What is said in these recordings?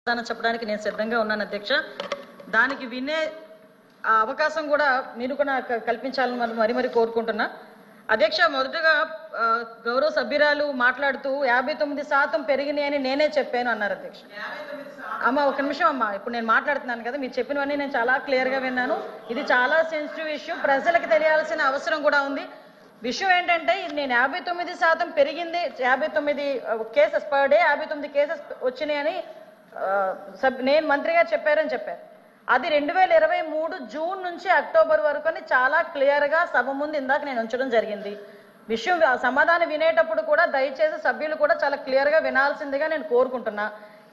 చెప్పడానికి నేను సిద్ధంగా ఉన్నాను అధ్యక్ష. దానికి వినే అవకాశం కూడా మీరు కూడా కల్పించాలని మరి కోరుకుంటున్నా అధ్యక్ష. మొదటగా గౌరవ సభ్యురాలు మాట్లాడుతూ 59% పెరిగినాయి అని నేనే చెప్పాను అన్నారు అధ్యక్ష. అమ్మ ఒక నిమిషం అమ్మ, ఇప్పుడు నేను మాట్లాడుతున్నాను కదా, మీరు చెప్పినవన్నీ నేను చాలా క్లియర్గా విన్నాను. ఇది చాలా సెన్సిటివ్ ఇష్యూ, ప్రజలకు తెలియాల్సిన అవసరం కూడా ఉంది. విషయం ఏంటంటే నేను 59% పెరిగింది, 59 కేసెస్ పర్ డే 59 కేసెస్ వచ్చినాయని నేను మంత్రిగా చెప్పారని చెప్పారు. అది 2023 జూన్ నుంచి అక్టోబర్ వరకు అని చాలా క్లియర్గా సభ ముందు ఇందాక నేను ఉంచడం జరిగింది. విషయం సమాధానం వినేటప్పుడు కూడా దయచేసి సభ్యులు కూడా చాలా క్లియర్గా వినాల్సిందిగా నేను కోరుకుంటున్నా.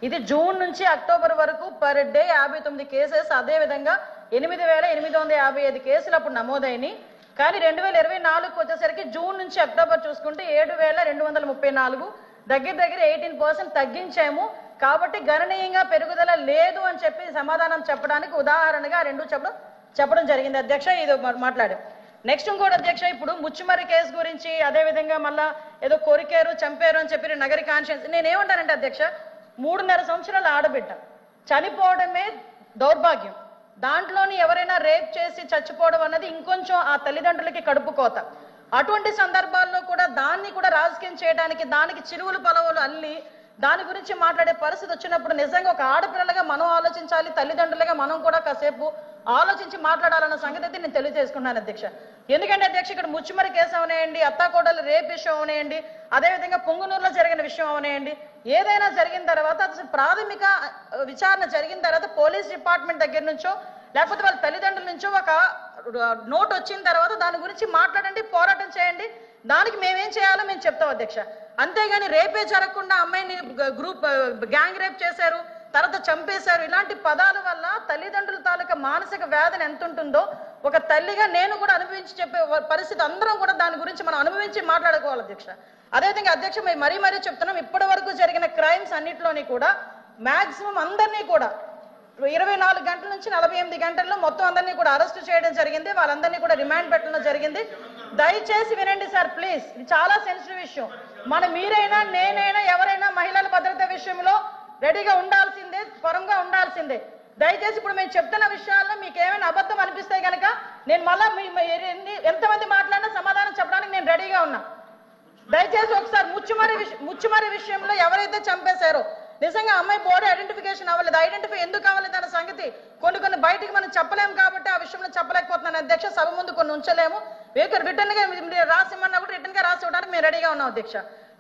ఇది జూన్ నుంచి అక్టోబర్ వరకు పర్ డే 59 కేసెస్, అదేవిధంగా 8,855 కేసులు అప్పుడు నమోదైనాయి. కానీ 2024 వచ్చేసరికి జూన్ నుంచి అక్టోబర్ చూసుకుంటే 7,234, దగ్గర 18% తగ్గించాము. కాబట్టి గణనీయంగా పెరుగుదల లేదు అని చెప్పి సమాధానం చెప్పడానికి ఉదాహరణగా రెండు చెప్పడం జరిగింది అధ్యక్ష. ఇది మాట్లాడాం. నెక్స్ట్ ఇంకోటి అధ్యక్ష, ఇప్పుడు ముచ్చుమర్రి కేసు గురించి అదేవిధంగా మళ్ళా ఏదో కొరికారు చంపారు అని చెప్పి నగరి కాన్షియన్స్, నేనేమంటానంటే అధ్యక్ష, 3.5 సంవత్సరాల ఆడబిడ్డ చనిపోవడమే దౌర్భాగ్యం. దాంట్లోని ఎవరైనా రేప్ చేసి చచ్చిపోవడం అన్నది ఇంకొంచెం ఆ తల్లిదండ్రులకి కడుపు కోత. అటువంటి సందర్భాల్లో కూడా దాన్ని కూడా రాజకీయం చేయడానికి, దానికి చిలువలు పలవలు అల్లి దాని గురించి మాట్లాడే పరిస్థితి వచ్చినప్పుడు నిజంగా ఒక ఆడపిల్లలుగా మనం ఆలోచించాలి, తల్లిదండ్రులుగా మనం కూడా కాసేపు ఆలోచించి మాట్లాడాలన్న సంగతి అయితే నేను తెలియజేసుకున్నాను అధ్యక్ష. ఎందుకంటే అధ్యక్ష, ఇక్కడ ముచ్చుమరి కేసు అవనేయండి, అత్తాకోడలు రేప్ విషయం అవనేయండి, అదేవిధంగా పుంగునూరులో జరిగిన విషయం అవనేయండి, ఏదైనా జరిగిన తర్వాత అసలు ప్రాథమిక విచారణ జరిగిన తర్వాత పోలీస్ డిపార్ట్మెంట్ దగ్గర నుంచో లేకపోతే వాళ్ళ తల్లిదండ్రుల నుంచో ఒక నోట్ వచ్చిన తర్వాత దాని గురించి మాట్లాడండి, పోరాటం చేయండి. దానికి మేమేం చేయాలో మేము చెప్తాం అధ్యక్ష. అంతేగాని రేపే జరగకుండా అమ్మాయిని గ్యాంగ్ రేప్ చేశారు, తర్వాత చంపేశారు, ఇలాంటి పదాల వల్ల తల్లిదండ్రుల తాలూకా మానసిక వేదన ఎంత ఉంటుందో ఒక తల్లిగా నేను కూడా అనుభవించి చెప్పే పరిస్థితి అందరం కూడా దాని గురించి మనం అనుభవించి మాట్లాడుకోవాలి అధ్యక్ష. అదేవిధంగా అధ్యక్ష, మరీ చెప్తున్నాం, ఇప్పటి వరకు జరిగిన క్రైమ్స్ అన్నింటిలోని కూడా మాక్సిమం అందరినీ కూడా 24 గంటల నుంచి 48 గంటల్లో మొత్తం అందరినీ కూడా అరెస్ట్ చేయడం జరిగింది. వాళ్ళందరినీ కూడా రిమాండ్ పెట్టడం జరిగింది. దయచేసి వినండి సార్ ప్లీజ్, ఇది చాలా సెన్సిటివ్ విషయం. మీరైనా నేనైనా ఎవరైనా మహిళల భద్రత విషయంలో రెడీగా ఉండాల్సిందే, పరంగా ఉండాల్సిందే. దయచేసి ఇప్పుడు మేము చెప్తున్న విషయాల్లో మీకు ఏమైనా అబద్ధం అనిపిస్తే కనుక నేను మళ్ళా ఎంతమంది మాట్లాడినా సమాధానం చెప్పడానికి నేను రెడీగా ఉన్నా. దయచేసి ఒకసారి ముచ్చుమరి విషయంలో ఎవరైతే చంపేశారో నిజంగా అమ్మాయి బాడీ ఐడెంటిఫికేషన్ అవ్వలేదు. ఐడెంటిఫై ఎందుకు అవ్వలేదు అన్న సంగతి కొన్ని బయటికి మనం చెప్పలేము కాబట్టి ఆ విషయంలో చెప్పలేకపోతున్నాను అధ్యక్ష. సభ ముందు కొన్ని ఉంచలేము. రిటర్న్ గా రాసిమన్నా కూడా రిటర్న్ గా రాసి ఇవ్వడానికి మేము రెడీగా ఉన్నాం అధ్యక్ష.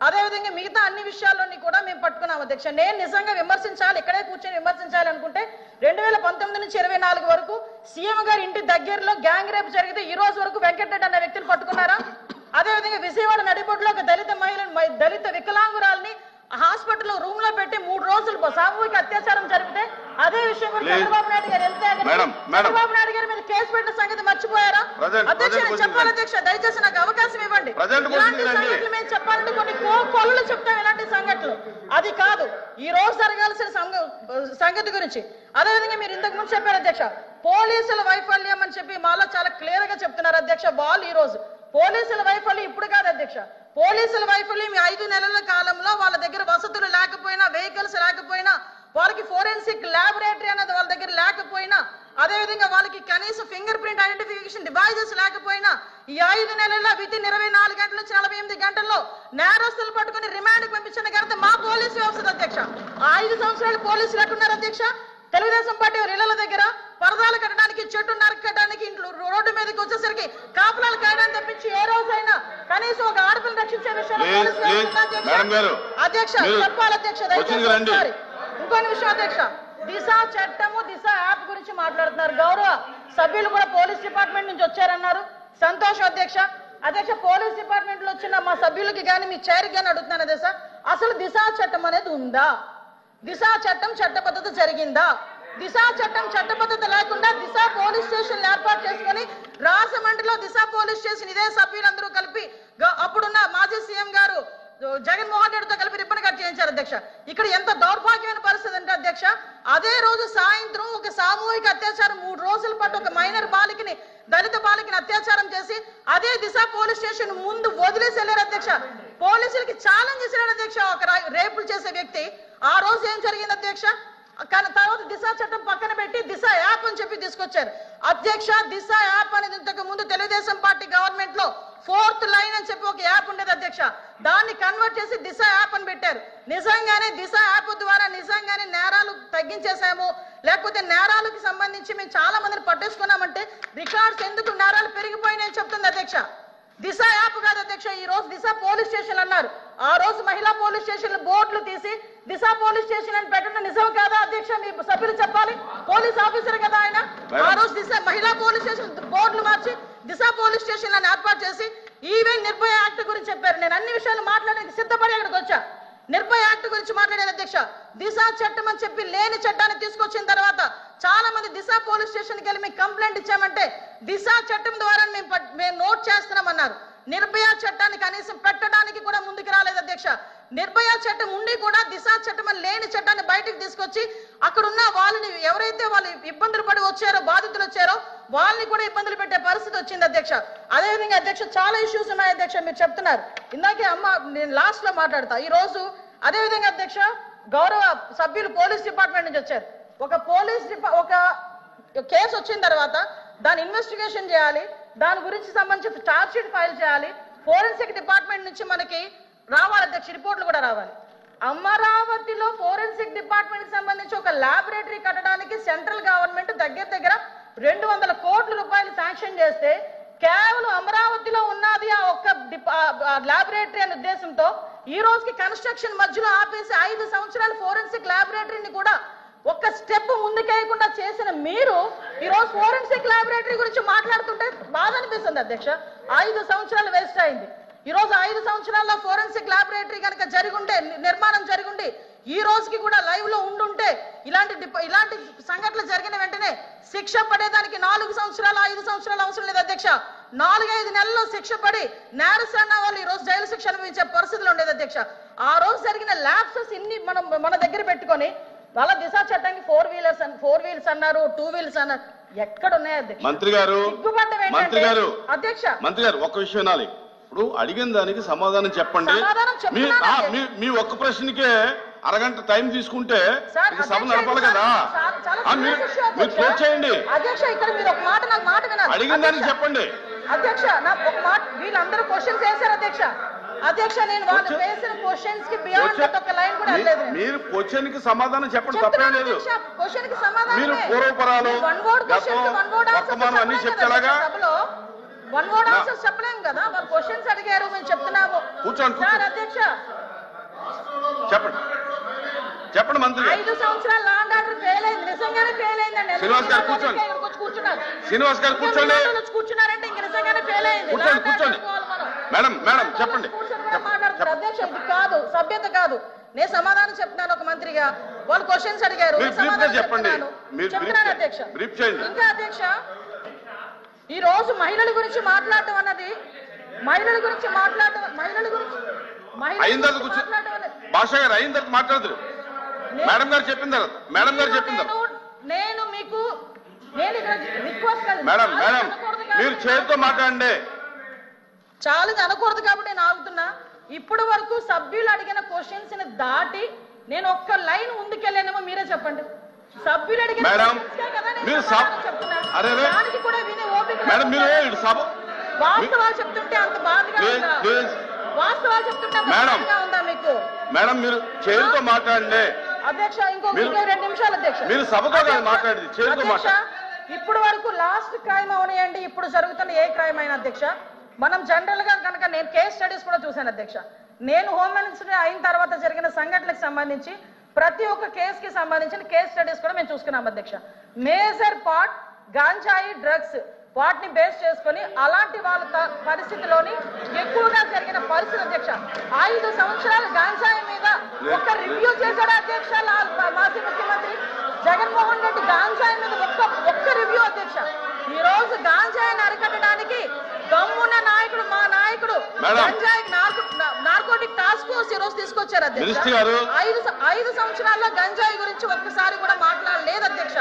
అదేవిధంగా మిగతా అన్ని విషయాల్లోని కూడా మేము పట్టుకున్నాం అధ్యక్ష. నేను నిజంగా విమర్శించాలి, ఇక్కడే కూర్చొని విమర్శించాలి అనుకుంటే 2019 నుంచి 24 వరకు సీఎం గారి ఇంటి దగ్గరలో గ్యాంగ్ రేప్ జరిగితే ఈ రోజు వరకు వెంకటరెడ్డి అన్న వ్యక్తిని పట్టుకున్నారా? అదేవిధంగా విజయవాడ నడిబొడ్డులో ఒక దళిత వికలాంగురాల్ని హాస్పిటల్లో రూమ్ లో పెట్టి 3 రోజులు సామూహిక అత్యాచారం జరిపితే అదే విషయం కూడా చంద్రబాబు నాయుడు గారు చంద్రబాబు నాయుడు గారి మీద కేసు పెట్టిన సంగతి మర్చిపోయారా? అధ్యక్ష నేను చెప్పాలి అధ్యక్ష, దయచేసి నాకు అవకాశం ఇవ్వండి. ఇలాంటి సంఘటనలు మేము చెప్పాలంటే కొన్ని కోళ్ళు చెప్తాం, ఇలాంటి సంఘటనలు అది కాదు ఈ రోజు జరగాల్సిన సంగతి గురించి. అదేవిధంగా మీరు ఇంతకు ముందు చెప్పారు అధ్యక్ష, పోలీసుల వైఫల్యం అని చెప్పి మాలో చాలా క్లియర్ గా చెప్తున్నారు అధ్యక్ష. బాల్ ఈ రోజు పోలీసుల వైఫల్యం ఇప్పుడు కాదు అధ్యక్ష. పోలీసుల వైఫల్యం 5 నెలల కాలంలో వాళ్ళ దగ్గర వసతులు లేకపోయినా, వెహికల్స్ లేకపోయినా, వాళ్ళకి ఫోరెన్సిక్ ల్యాబొరేటరీ అనేది వాళ్ళ దగ్గర లేకపోయినా, అదేవిధంగా వాళ్ళకి కనీసం ఫింగర్ ప్రింట్ ఐడెంటిఫికేషన్ డివైజెస్ లేకపోయినా ఈ 5 నెలల్లో వితిన్ 24 గంటల నుంచి 48 గంటల్లో నేరస్తులు పట్టుకుని రిమాండ్ పంపించిన ఘనత మా పోలీసు వ్యవస్థ అధ్యక్ష. 5 సంవత్సరాలు పోలీసులు ఎట్టున్నారు అధ్యక్ష? తెలుగుదేశం పార్టీ ఇళ్ల దగ్గర పరదాలు కట్టడానికి, చెట్టు నరకడానికి, ఇంట్లో రోడ్డు మీదకి వచ్చేసరికి కాపులాలు కాయడానికి తప్పించి ఏ రోజైనా కనీసం ఒక ఆడపిల్లని రక్షించే విషయంలో అధ్యక్ష చెప్పాలి అధ్యక్ష. ఇంకొన్ని విషయం అధ్యక్ష, దిశ చట్టము, దిశ యాప్ గురించి మాట్లాడుతున్నారు. గౌరవ సభ్యులు కూడా పోలీస్ డిపార్ట్మెంట్ నుంచి వచ్చారన్నారు, సంతోషం అధ్యక్ష. అధ్యక్ష, పోలీస్ డిపార్ట్మెంట్ లో వచ్చిన మా సభ్యులకి కానీ మీ చైర్కి కానీ అడుగుతున్నాను అధ్యక్ష, అసలు దిశ చట్టం అనేది ఉందా? దిశ చట్టం చట్టబద్ధత జరిగిందా? దిశ చట్టం చట్టబద్ధత లేకుండా దిశ పోలీస్ స్టేషన్ ఏర్పాటు చేసుకుని రాజమండ్రిలో దిశ పోలీస్ స్టేషన్ ఇదే సభ్యులందరూ కలిపి అప్పుడున్న మాజీ సీఎం గారు జగన్మోహన్ రెడ్డితో కలిపి రిబ్బన్ కట్ చేయించారు అధ్యక్ష. ఇక్కడ ఎంత దౌర్భాగ్యమైన పరిస్థితి అంటే అధ్యక్ష, అదే రోజు సాయంత్రం ఒక సామూహిక అత్యాచారం 3 రోజుల పాటు ఒక మైనర్ బాలికని, దళిత బాలికని అత్యాచారం చేసి అదే దిశ పోలీస్ స్టేషన్ ముందు వదిలేసి వెళ్ళారు అధ్యక్ష. పోలీసులకి ఛాలెంజ్ చేశారు అధ్యక్ష. ఒక రేపులు చేసే వ్యక్తి ఆ రోజు ఏం జరిగింది అధ్యక్ష? కానీ తర్వాత దిశ చట్టం పక్కన పెట్టి దిశ యాప్ అని చెప్పి తీసుకొచ్చారు. అధ్యక్ష, దిశ యాప్ అనేది ఇంతకు ముందు తెలుగుదేశం పార్టీ గవర్నమెంట్ లో 4th లైన్ అని చెప్పి ఒక యాప్ ఉండేది అధ్యక్ష. దాన్ని కన్వర్ట్ చేసి దిశ యాప్ అని పెట్టారు. నిజంగానే దిశ యాప్ ద్వారా నిజంగానే నేరాలు తగ్గించేసాము, లేకపోతే నేరాలకు సంబంధించి మేము చాలా మందిని పట్టేసుకున్నామంటే రికార్డ్స్ ఎందుకు నేరాలు పెరిగిపోయినాయని చెప్తుంది అధ్యక్ష. దిశ యాప్ కాదు అధ్యక్ష, ఈ రోజు దిశ పోలీస్ స్టేషన్ అన్నారు. ఆ రోజు మహిళా పోలీస్ స్టేషన్ బోర్డులు తీసి దిశ పోలీస్ స్టేషన్ అని పెట్టడం నిజం కాదా అధ్యక్ష? మీ సభ్యులు చెప్పాలి, పోలీస్ ఆఫీసర్ కదా ఆయన. ఆ రోజు దిశ మహిళా పోలీస్ స్టేషన్ బోర్డులు మార్చి దిశ పోలీస్ స్టేషన్ అని ఏర్పాటు చేసి ఈవెన్ నిర్భయ యాక్ట్ గురించి చెప్పారు. నేను అన్ని విషయాలు మాట్లాడడానికి సిద్ధపడి అక్కడికి వచ్చా. నిర్భయ యాక్ట్ గురించి మాట్లాడేది అధ్యక్ష. దిశ చట్టం అని చెప్పి లేని చట్టాన్ని తీసుకొచ్చిన తర్వాత చాలా మంది దిశ పోలీస్ స్టేషన్కి వెళ్ళి మీకు కంప్లైంట్ ఇచ్చామంటే దిశ చట్టం ద్వారా మేము నోట్ చేస్తున్నామన్నారు. నిర్భయ చట్టాన్ని కనీసం పెట్టడానికి కూడా ముందుకు రాలేదు అధ్యక్ష. నిర్భయ చట్టం ఉండి కూడా దిశ చట్టం అని లేని చట్టాన్ని బయటకు తీసుకొచ్చి అక్కడున్న వాళ్ళని ఎవరైతే వాళ్ళు ఇబ్బందులు పడి వచ్చారో, బాధితులు వచ్చారో వాళ్ళని కూడా ఇబ్బందులు పెట్టే పరిస్థితి వచ్చింది అధ్యక్ష. అదేవిధంగా అధ్యక్ష చాలా ఇష్యూస్ ఉన్నాయి అధ్యక్ష, మీరు చెప్తున్నారు. ఇందాకే అమ్మ నేను లాస్ట్ లో మాట్లాడతా. ఈ రోజు అదేవిధంగా అధ్యక్ష గౌరవ సభ్యులు పోలీస్ డిపార్ట్మెంట్ నుంచి వచ్చారు. ఒక కేసు వచ్చిన తర్వాత దాని ఇన్వెస్టిగేషన్ చేయాలి, దాని గురించి సంబంధించి ఛార్జ్ షీట్ ఫైల్ చేయాలి, ఫోరెన్సిక్ డిపార్ట్మెంట్ నుంచి మనకి రావాలి అధ్యక్ష, రిపోర్ట్లు కూడా రావాలి. అమరావతిలో ఫోరెన్సిక్ డిపార్ట్మెంట్ కి సంబంధించి ఒక ల్యాబొరేటరీ కట్టడానికి సెంట్రల్ గవర్నమెంట్ దగ్గర 200 కోట్ల రూపాయలు శాంక్షన్ చేస్తే కేవలం అమరావతిలో ఉన్నది ఆ ఒక్క ల్యాబొరేటరీ అనే ఉద్దేశంతో ఈ రోజుకి కన్స్ట్రక్షన్ మధ్యలో ఆపేసి 5 సంవత్సరాలు ఫోరెన్సిక్ ల్యాబొరేటరీని కూడా ఒక్క స్టెప్ ముందుకేయకుండా చేసిన మీరు ఈ రోజు ఫోరెన్సిక్ ల్యాబొరేటరీ గురించి మాట్లాడుతుంటే బాధ అనిపిస్తుంది అధ్యక్ష. 5 సంవత్సరాలు వేస్ట్ అయింది. ఈ రోజు 5 సంవత్సరాల్లో ఫోరెన్సిక్ ల్యాబొరేటరీ కనుక జరిగుంటే, నిర్మాణం జరిగుండి ఈ రోజుకి కూడా లైవ్ లో ఉండుంటే ఇలాంటి సంఘటనలు జరిగిన వెంటనే శిక్ష పడేదానికి 4 సంవత్సరాలు 5 సంవత్సరాలు అవసరం లేదు అధ్యక్ష. 4-5 నెలల్లో శిక్ష పడి నేరస్తున్న వాళ్ళు ఈ రోజు జైలు శిక్ష అనుభవించే పరిస్థితులు ఉండేది అధ్యక్ష. ఆ రోజు జరిగిన ల్యాప్సెస్ ఇన్ని మన దగ్గర పెట్టుకొని వాళ్ళ దిశ చట్టానికి 4 వీలర్స్ అన్నారు, 2 వీలర్స్ అన్నారు. ఎక్కడున్నాయి అధ్యక్ష? మంత్రి గారు ఒక్క విషయం వినాలి. ఇప్పుడు అడిగిన దానికి సమాధానం చెప్పండి. మీ ఒక్క ప్రశ్నకే అరగంట టైం తీసుకుంటే సభ నడపాలి కదా. మీరు క్లోజ్ చేయండి. అధ్యక్ష ఇక్కడ మీరు ఒక మాట నాకు మాట వినాలి. అడిగిన దానికి చెప్పండి అధ్యక్ష. నాకు ఒక మాట, వీళ్ళందరూ క్వశ్చన్స్ వేశారు అధ్యక్ష. అధ్యక్ష నేను వాళ్ళు వేసిన క్వశ్చన్స్ కి బియాండ్ ఒక లైన్ కూడా లేదు. మీరు క్వశ్చన్ కి సమాధానం చెప్పండి, తప్పే లేదు. క్వశ్చన్ కి సమాధానం మీరు పూర్వపరాలు వర్తమానం అన్ని చెప్తేలాగా వన్ వర్డ్ ఆన్సర్ చెప్పలేం కదా. వాళ్ళు క్వశ్చన్స్ అడిగారు, మేము చెప్తున్నాము. కూర్చోండి సార్ అధ్యక్ష చెప్పండి మంత్రి. 5 సంవత్సరాలు లా అండ్ ఆర్డర్ ఫెయిల్ అయింది, నిజంగానే ఫెయిల్ అయిందండి. శ్రీనివాస్ గారు కూర్చోండి. శ్రీనివాస్ గారు కూర్చోండి. కూర్చున్నారంటే ఇంక నిజంగానే ఫెయిల్ అయింది. కూర్చోండి. మేడం చెప్పండి. మాట్లాడుతున్నారు అధ్యక్ష, ఇది కాదు, సభ్యత కాదు. నేను సమాధానం చెప్తున్నాను ఒక మంత్రిగా. వాళ్ళు క్వశ్చన్స్ అడిగారు, చెప్తున్నాను అధ్యక్ష. ఇంకా అధ్యక్ష ఈ రోజు మహిళల గురించి మాట్లాడటం అన్నది భాష గారు అయిన తర్వాత మాట్లాడదు. మేడం గారు చెప్పిన తర్వాత నేను మీకు రిక్వెస్ట్ మేడం మీరు చేతితో మాట్లాడండి. చాలా అనకూడదు కాబట్టి నేను ఆగుతున్నా. ఇప్పటి వరకు సభ్యులు అడిగిన క్వశ్చన్స్ ని దాటి నేను ఒక్క లైన్ ముందుకెళ్ళానేమో మీరే చెప్పండి. సభ్యులు అడిగిన దానికి కూడా వినే ఓపిక వాస్తవాలు చెప్తుంటే అంత బాధగా ఉందా? వాస్తవాలు చెప్తుంటే బాధగా ఉందా మీకు? మేడం మీరు చేతితో మాట్లాడండి అధ్యక్ష. ఇంకొక 2 నిమిషాలు అధ్యక్ష. మీరు సభతో మాట్లాడేది చేతితో మాట్లాడండి. ఇప్పటి వరకు లాస్ట్ క్రైమ్ అవనియండి, ఇప్పుడు జరుగుతున్న ఏ క్రైమ్ అయినా అధ్యక్ష, మనం జనరల్ గా కనుక నేను కేస్ స్టడీస్ కూడా చూశాను అధ్యక్ష. నేను హోమ్ మినిస్టర్ అయిన తర్వాత జరిగిన సంఘటనలకు సంబంధించి ప్రతి ఒక్క కేసుకి సంబంధించిన కేస్ స్టడీస్ కూడా మేము చూసుకున్నాం అధ్యక్ష. మేజర్ పార్ట్ గాంజాయి డ్రగ్స్ వాటిని బేస్ చేసుకొని అలాంటి వాళ్ళ పరిస్థితిలోని ఎక్కువగా జరిగిన పరిస్థితి అధ్యక్ష. 5 సంవత్సరాలు గాంజాయి మీద ఒక్క రివ్యూ చేశాడు అధ్యక్ష మాజీ ముఖ్యమంత్రి జగన్మోహన్ రెడ్డి. గాంజాయి మీద ఒక్క రివ్యూ అధ్యక్ష. ఈ రోజు గాంజాయిని అరికట్టడానికి దమ్మున్న నాయకుడు మా నాయకుడు గంజాయి నార్కోటిక్ టాస్క్ ఫోర్స్ ఈ రోజు తీసుకొచ్చారు అధ్యక్ష. 5 సంవత్సరాల్లో గంజాయి గురించి ఒక్కసారి కూడా మాట్లాడలేదు అధ్యక్ష.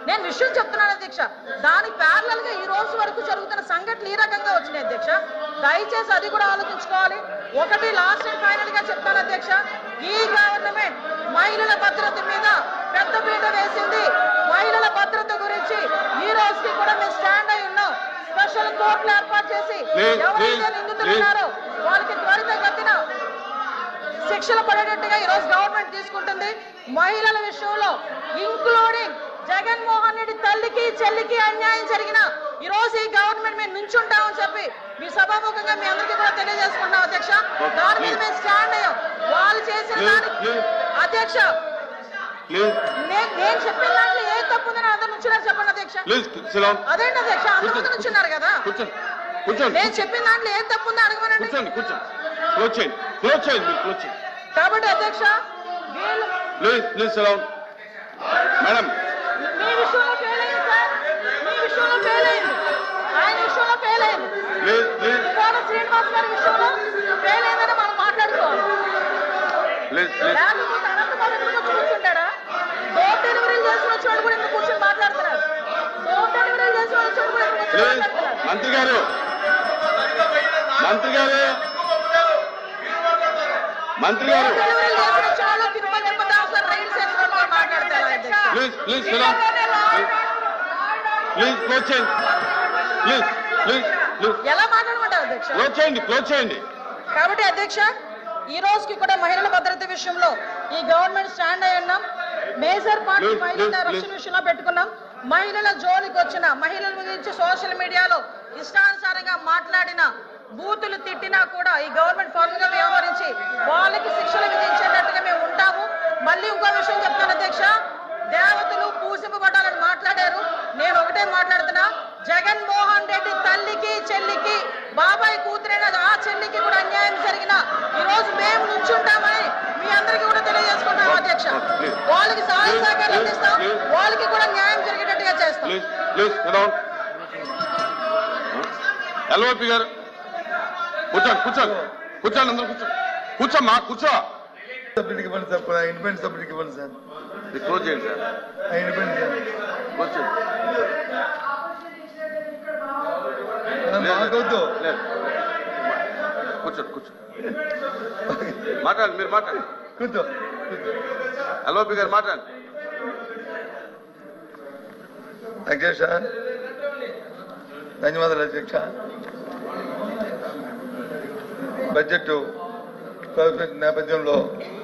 నేను విషయం చెప్తున్నాను అధ్యక్ష. దాని ప్యారలల్ గా ఈ రోజు వరకు జరుగుతున్న సంఘటనలు ఈ రకంగా వచ్చినాయి అధ్యక్ష. దయచేసి అది కూడా ఆలోచించుకోవాలి. ఒకటి లాస్ట్ అండ్ ఫైనల్ గా చెప్తాను అధ్యక్ష, ఈ గవర్నమెంట్ మహిళల భద్రత మీద పెద్దపీట వేసింది మహిళల భద్రత గురించి. ఈ రోజుకి కూడా మేము స్టాండ్ అయి ఉన్నాం. స్పెషల్ కోర్టులు ఏర్పాటు చేసి ఎవరైతే నిందితులు ఉన్నారో వాళ్ళకి త్వరితగతిన శిక్షలు పడేటట్టుగా ఈ రోజు గవర్నమెంట్ తీసుకుంటుంది. మహిళల విషయంలో ఇంక్లూడింగ్ జగన్మోహన్ రెడ్డి తల్లికి చెల్లికి అన్యాయం జరిగిన ఈ రోజు ఈ గవర్నమెంట్ మేము నుంచుంటామని చెప్పి మీ సభాముఖంగా మీ అందరికీ కూడా తెలియజేసుకుంటాం అధ్యక్ష. దాని మీద మేము స్టాండ్ అయ్యాం. వాళ్ళు చేసిన దానికి అధ్యక్ష నేను చెప్పిన దాంట్లో ఏ తప్పు ఉందని అందరు నుంచున్నారు చెప్పండి అధ్యక్ష. అదేంటి అధ్యక్ష అందరు నుంచున్నారు కదా. నేను చెప్పిన దాంట్లో ఏ తప్పు ఉందో అడగమనండి. కాబట్టి అధ్యక్ష మేడం మీ విషయంలో ఫెయిల్ అయింది సార్. మీ విషయంలో ఫెయిల్ అయింది. ఆయన విషయంలో ఫెయిల్ అయింది. శ్రీనివాస్ గారి విషయంలో ఫెయిల్ అయిందని మనం మాట్లాడుకోవాలి. లేకపోతే అనంతబాబు ఎందుకు కూర్చుంటాడా? డోర్ డెలివరీలు చేసిన వచ్చి కూడా ఎందుకు కూర్చొని మాట్లాడుతున్నారు? డోర్ డెలివరీలు చేసిన వచ్చి కూడా మాట్లాడుతున్నారు. మంత్రి గారు డెలివరీలు చేసిన చాలా తిరుపతి సార్ రైలు చేసిన మాట్లాడతారు. ఎలా మాట్లాడమంటారు అధ్యక్ష? క్లోజ్ చేయండి. కాబట్టి అధ్యక్ష ఈ రోజుకి కూడా మహిళల భద్రత విషయంలో ఈ గవర్నమెంట్ స్టాండ్ అయి ఉన్నాం. మేజర్ పార్టీ మహిళల రక్షణ విషయంలో పెట్టుకున్నాం. మహిళల జోలికి వచ్చిన మహిళల గురించి సోషల్ మీడియాలో ఇష్టానుసారంగా మాట్లాడిన బూతులు తిట్టినా కూడా ఈ గవర్నమెంట్ ఫర్మ్ గా వ్యవహరించి వాళ్ళకి శిక్షలు విధించేటట్టుగా మేము ఉంటాము. మళ్ళీ ఇంకో విషయం చెప్తాను అధ్యక్ష. దేవతలు పూజింపబడాలని మాట్లాడారు. నేను ఒకటే మాట్లాడుతున్నా. జగన్మోహన్ రెడ్డి తల్లికి చెల్లికి బాబాయ్ కూతురైన ఆ చెల్లికి కూడా అన్యాయం జరిగిన ఈ రోజు మేము నుంచుంటామని మీ అందరికీ కూడా తెలియజేసుకుంటాం అధ్యక్ష. వాళ్ళకి సహాయ సహకారం అందిస్తాం. వాళ్ళకి కూడా న్యాయం జరిగేటట్టుగా చేస్తాం. ఎల్ఓపి గారు కూర్చోండి అందరూ కూర్చోమ్మా కూర్చో. సబ్జెక్ట్కి ఇవ్వండి సార్. ఇండిపెండెంట్ సబ్జెక్ట్కి ఇవ్వండి సార్. క్లోజ్ చేయండి సార్. ఇండిపెండెంట్ క్లోజ్ చేయండి. మాకొద్దు. కూర్చో మాట్లాడండి. మీరు మాట్లాడండి. కూర్చో. ఎల్ఓపి గారు మాట్లాడండి. అధ్యక్ష ధన్యవాదాలు అధ్యక్ష. బడ్జెట్ నేపథ్యంలో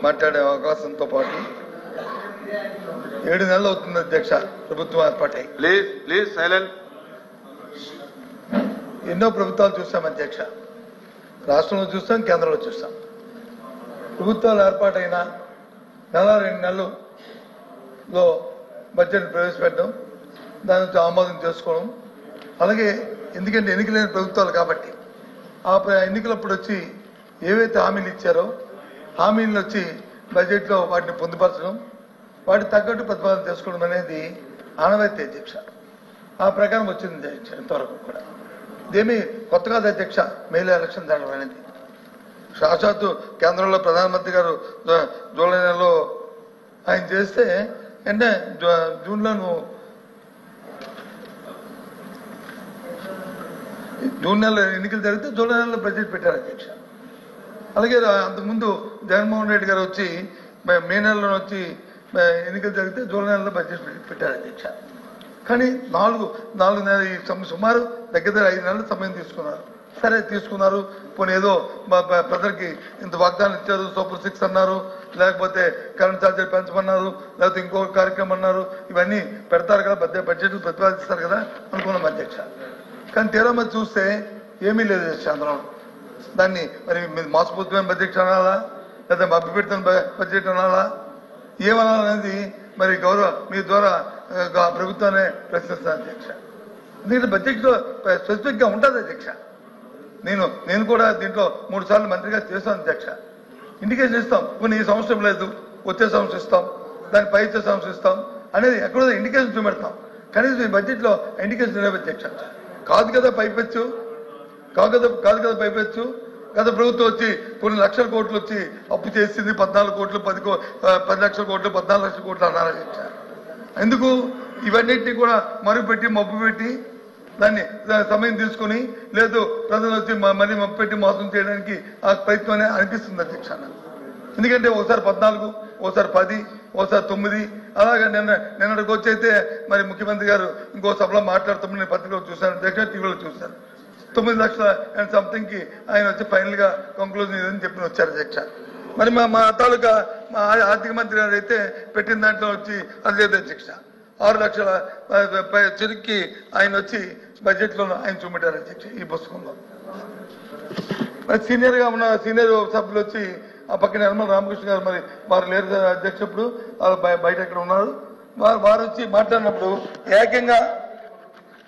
మాట్లాడే అవకాశంతో పాటు 7 నెలలు అవుతుంది అధ్యక్ష ప్రభుత్వం ఏర్పాటై. Please silent. ఎన్నో ప్రభుత్వాలు చూస్తాం అధ్యక్ష. రాష్ట్రంలో చూస్తాం, కేంద్రంలో చూస్తాం. ప్రభుత్వాలు ఏర్పాటైన 2 నెలల్లో బడ్జెట్ ప్రవేశపెట్టడం, దాని నుంచి ఆమోదం చేసుకోవడం. అలాగే ఎందుకంటే ఎన్నికలైన ప్రభుత్వాలు కాబట్టి ఆ ఎన్నికలప్పుడు వచ్చి ఏవైతే హామీలు ఇచ్చారో హామీలను వచ్చి బడ్జెట్లో వాటిని పొందుపరచడం, వాటికి తగ్గట్టు ప్రతిపాదన చేసుకోవడం అనేది ఆనవాయితీ అధ్యక్ష. ఆ ప్రకారం వచ్చింది అధ్యక్ష ఇంతవరకు కూడా. ఇదేమీ కొత్త కాదు అధ్యక్ష. మేలో ఎలక్షన్ జరగడం అనేది సాక్షాత్తు కేంద్రంలో ప్రధానమంత్రి గారు జూలై నెలలో ఆయన చేస్తే అంటే జూన్ నెలలో ఎన్నికలు జరిగితే జూలై నెలలో బడ్జెట్ పెట్టారు అధ్యక్ష. అలాగే అంతకుముందు జగన్మోహన్ రెడ్డి గారు వచ్చి మే నెలలో వచ్చి ఎన్నికలు జరిగితే జూలై నెలలో బడ్జెట్ పెట్టారు అధ్యక్ష. కానీ నాలుగు నెలలు సుమారు దగ్గర 5 నెలలు సమయం తీసుకున్నారు. సరే తీసుకున్నారు. పోనీ ఏదో ప్రజలకి ఇంత వాగ్దానం ఇచ్చారు, సూపర్ 6 అన్నారు, లేకపోతే కరెంట్ ఛార్జీలు పెంచమన్నారు, లేకపోతే ఇంకో కార్యక్రమం అన్నారు. ఇవన్నీ పెడతారు కదా, బడ్జెట్ ప్రతిపాదిస్తారు కదా అనుకున్నాం అధ్యక్ష. కానీ తీరా మరి చూస్తే ఏమీ లేదు చంద్రం. దాన్ని మరి మోసపూరితమైన బడ్జెట్ అనాలా, లేదా మభ్యపెడుతున్న బడ్జెట్ అనాలా, ఏమనాలనేది మరి మీ ద్వారా ప్రభుత్వాన్ని ప్రశ్నిస్తాను అధ్యక్ష. ఎందుకంటే బడ్జెట్లో స్పెసిఫిక్ గా ఉంటుంది అధ్యక్ష. నేను కూడా దీంట్లో 3 సార్లు మంత్రిగా చేస్తాను అధ్యక్ష. ఇండికేషన్ ఇస్తాం. కొన్ని ఈ సంవత్సరం లేదు, వచ్చే సంవత్సరం ఇస్తాం, దాని పై వచ్చే సంవత్సరం ఇస్తాం అనేది ఎక్కడో ఇండికేషన్ చూపెడతాం. కనీసం ఈ బడ్జెట్లో ఇండికేషన్ లేవు అధ్యక్ష. కాదు కదా పైపెచ్చు గత ప్రభుత్వం వచ్చి కొన్ని లక్షల కోట్లు వచ్చి అప్పు చేసింది. 14 కోట్లు 10 లక్షల కోట్లు 14 లక్షల కోట్లు అన్నారు అధ్యక్ష. ఎందుకు ఇవన్నింటినీ కూడా మరుగుపెట్టి మబ్బు పెట్టి దాన్ని సమయం తీసుకుని లేదు ప్రజలు వచ్చి మళ్ళీ మబ్బు పెట్టి మోసం చేయడానికి ఆ ప్రయత్నం అనిపిస్తుంది అధ్యక్ష. ఎందుకంటే ఒకసారి 14, ఒకసారి 10, ఒకసారి 9 అలాగే నిన్నటికి వచ్చి అయితే మరి ముఖ్యమంత్రి గారు ఇంకో సభలో మాట్లాడుతామని నేను పత్రికలో చూశాను, అధ్యక్ష టీవీలో చూశాను. 9 లక్షల అండ్ సంథింగ్ కి ఆయన వచ్చి ఫైనల్ గా కంక్లూజన్ ఇదని చెప్పి వచ్చారు అధ్యక్ష. మరి మా తాలూకా మా ఆర్థిక మంత్రి గారు అయితే పెట్టిన దాంట్లో వచ్చి అది లేదు అధ్యక్ష. 6 లక్షల చిరుక్కి ఆయన వచ్చి బడ్జెట్ లో ఆయన చూపెట్టారు అధ్యక్ష ఈ పుస్తకంలో. మరి సీనియర్ గా ఉన్న సీనియర్ సభ్యులు వచ్చి ఆ పక్కన యనమల రామకృష్ణ గారు మరి వారు లేరు అధ్యక్ష, ఇప్పుడు బయట ఎక్కడ ఉన్నారు, వారు వచ్చి మాట్లాడినప్పుడు ఏకంగా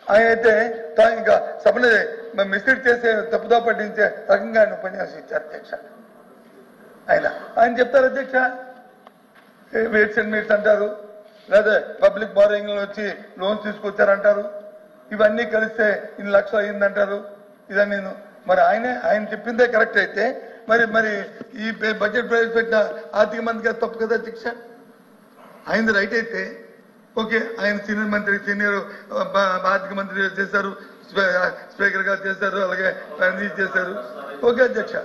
ఆయన అయితే ఇంకా సభని మిస్లీడ్ చేసే తప్పుదా పట్టించే రకంగా ఆయన ఉపన్యాసం ఇచ్చారు అధ్యక్ష. ఆయన చెప్తారు అధ్యక్ష, వెయిట్స్ అండ్ మీట్స్ అంటారు, లేదా పబ్లిక్ బారోయింగ్ లో వచ్చి లోన్స్ తీసుకొచ్చారంటారు, ఇవన్నీ కలిస్తే 2 లక్షలు అయిందంటారు. ఇదని నేను మరి ఆయన చెప్పిందే కరెక్ట్ అయితే మరి ఈ బడ్జెట్ ప్రవేశపెట్టిన ఆర్థిక మంత్రి గారు తప్పు కదా అధ్యక్ష. ఆయనది రైట్ అయితే ఓకే, ఆయన సీనియర్ మంత్రి సీనియర్ ఆర్థిక మంత్రి చేశారు, స్పీకర్ గారు చేశారు, అలాగే చేశారు, ఓకే అధ్యక్ష.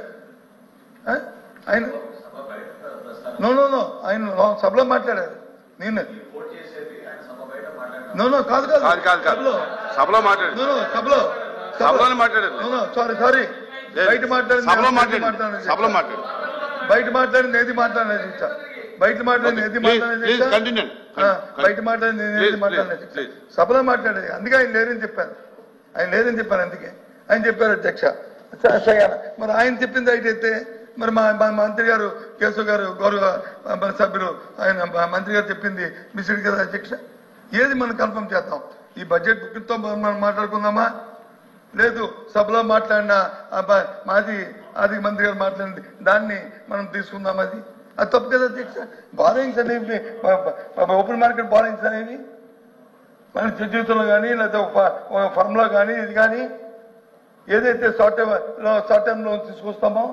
ఆయన నో ఆయన సభలో మాట్లాడారు. నేను కాదు సభలో సారీ బయట మాట్లాడింది ఏది మాట్లాడలేదు బయట మాట్లాడలేదు సభలో మాట్లాడేది. అందుకే ఆయన లేరని చెప్పాను అందుకే ఆయన చెప్పారు అధ్యక్ష. మరి ఆయన చెప్పింది అయితే మరి మా మంత్రి గారు కేశవ్ గారు గౌరవ సభ్యులు ఆయన మంత్రి గారు చెప్పింది మిస్డ్ కదా అధ్యక్ష. ఏది మనం కన్ఫర్మ్ చేద్దాం, ఈ బడ్జెట్ బుక్తో మనం మాట్లాడుకుందామా, లేదు సభలో మాట్లాడిన మాజీ ఆర్థిక మంత్రి గారు మాట్లాడింది దాన్ని మనం తీసుకుందాం, అది తప్పు కదా అధ్యక్ష. బారోయింగ్స్ అనేవి ఓపెన్ మార్కెట్ బారోయింగ్స్ అనేవి మన జీవితంలో కానీ లేదా ఒక ఫర్మ్లో కానీ ఇది కానీ ఏదైతే షార్ట్ టర్మ్ లోన్ తీసుకొస్తామో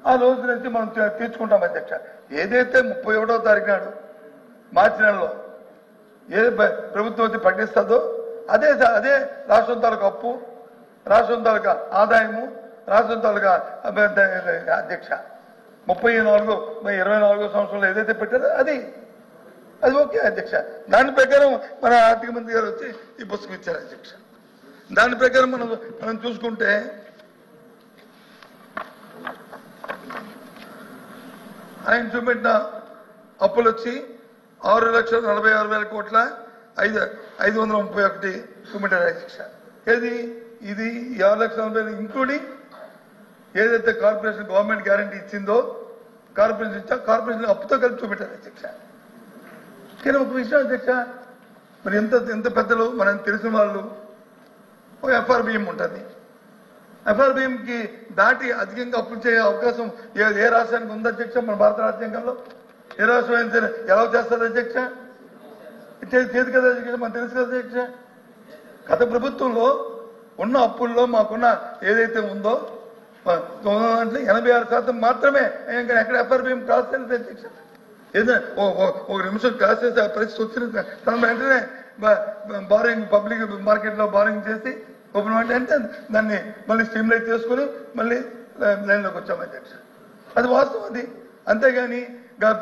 ఆ లోన్స్ నుంచి మనం తీర్చుకుంటాం అధ్యక్ష. ఏదైతే 31వ తారీఖు నాడు మార్చి నెలలో ఏది ప్రభుత్వం వచ్చి ప్రకటిస్తుందో అదే రాష్ట్రం తాలూకా అప్పు, రాష్ట్రం తాలూకా ఆదాయము, రాష్ట్రం తాలూకా అధ్యక్ష 24 సంవత్సరంలో ఏదైతే పెట్టారో అది ఓకే అధ్యక్ష. దాని ప్రకారం మన ఆర్థిక మంత్రి గారు వచ్చి ఈ పుస్తకం ఇచ్చారు అధ్యక్ష. దాని ప్రకారం మనం చూసుకుంటే ఆయన చూపెట్టిన అప్పులు వచ్చి 6,46,000 కోట్ల 531 చూపెట్టారు అధ్యక్ష. ఏది ఇది 6,40,000 ఇంక్లూడింగ్ ఏదైతే కార్పొరేషన్ గవర్నమెంట్ గ్యారంటీ ఇచ్చిందో కార్పొరేషన్ అప్పుతో కలిపి చూపెట్టారు అధ్యక్ష. కానీ ఒక విషయం అధ్యక్ష, మరి ఎంత పెద్దలు మనం తెలిసిన వాళ్ళు ఎఫ్ఆర్బిఎం ఉంటుంది, ఎఫ్ఆర్బిఎంకి దాటి అధికంగా అప్పులు చేయ అవకాశం ఏ రాష్ట్రానికి ఉంది అధ్యక్ష? మన భారత రాజ్యాంగంలో ఏ రాష్ట్రం అయినా సరే ఎలా చేస్తారు అధ్యక్ష? చేతి కదా అధ్యక్ష, మనకు తెలుసు కదా అధ్యక్ష. గత ప్రభుత్వంలో ఉన్న అప్పుల్లో మాకున్న ఏదైతే ఉందో 86% మాత్రమే ఎక్కడ ఎఫ్ఆర్బిఎం క్రాస్ చేయాలి అధ్యక్ష. ఏదైనా ఒక నిమిషం క్రాస్ చేసే పరిస్థితి వచ్చిన తన వెంటనే బారోయింగ్ పబ్లిక్ మార్కెట్ లో బారోయింగ్ చేసి ఓపెన్ అంటే దాన్ని మళ్ళీ స్ట్రీమ్లైజ్ చేసుకుని మళ్ళీ లైన్లోకి వచ్చాము అధ్యక్ష. అది వాస్తవం అది. అంతేగాని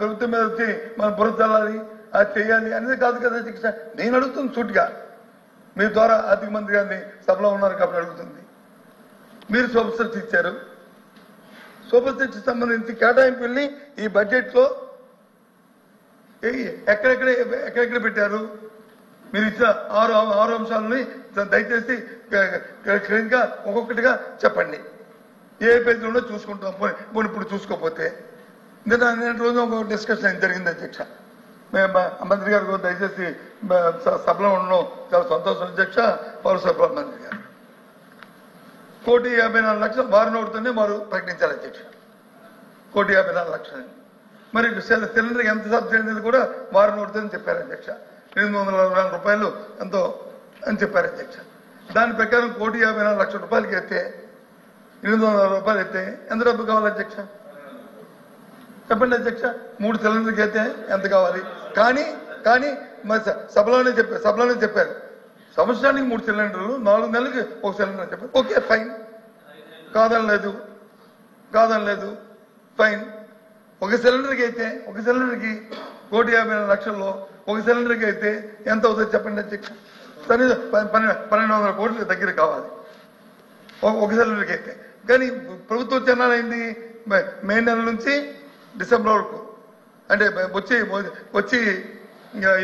ప్రభుత్వం మీద వచ్చి మనం బురద చల్లాలి అది చేయాలి అనేది కాదు కదా అధ్యక్ష. నేను అడుగుతుంది సూటిగా, మీ ద్వారా ఆర్థిక మంత్రి గారిని సభలో ఉన్నారు కాబట్టి అడుగుతుంది. మీరు సూపర్ సిక్స్ ఇచ్చారు, సూపర్ సిక్స్ సంబంధించి కేటాయింపుల్ని ఈ బడ్జెట్ లో ఎక్కడెక్కడ పెట్టారు? మీరు ఇచ్చిన 6 అంశాలని దయచేసి క్లీన్గా ఒక్కొక్కటిగా చెప్పండి. ఏ పేజీలో చూసుకుంటాం, ఇప్పుడు చూసుకోకపోతే. నేను రోజు ఒక డిస్కషన్ జరిగింది అధ్యక్ష. మంత్రి గారు దయచేసి సభలో ఉండడం చాలా సంతోషం అధ్యక్ష. పౌర సభలో మంత్రి గారు 1,54,00,000 వారి నోటితోనే వారు ప్రకటించారు అధ్యక్ష. 1,54,00,000 మరి సిలిండర్కి ఎంత సబ్సిడీ అనేది కూడా వారి నోటితోనే చెప్పారు అధ్యక్ష. 840,000 రూపాయలు ఎంతో అని చెప్పారు అధ్యక్ష. దాని ప్రకారం 1,54,00,000 రూపాయలకి అయితే 800 రూపాయలు అయితే ఎంత డబ్బు కావాలి అధ్యక్ష? చెప్పండి అధ్యక్ష. 3 సిలిండర్కి అయితే ఎంత కావాలి? కానీ మరి సభలోనే చెప్పారు సంవత్సరానికి 3 సిలిండర్లు, 4 నెలలకి 1 సిలిండర్ చెప్పారు. ఓకే ఫైన్, కాదనలేదు ఫైన్. ఒక సిలిండర్కి 1,54,00,000 ఒక సిలిండర్కి అయితే ఎంత అవుతుంది చెప్పండి అధ్యక్ష? సరే 1200 కోట్ల దగ్గర కావాలి ఒక సిలిండర్కి అయితే. కానీ ప్రభుత్వం చెన్నాలైంది మే నెల నుంచి డిసెంబర్ వరకు, అంటే వచ్చి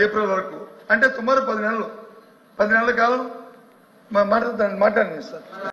ఏప్రిల్ వరకు, అంటే సుమారు 10 నెలల కాలం మాట్లాడండి సార్.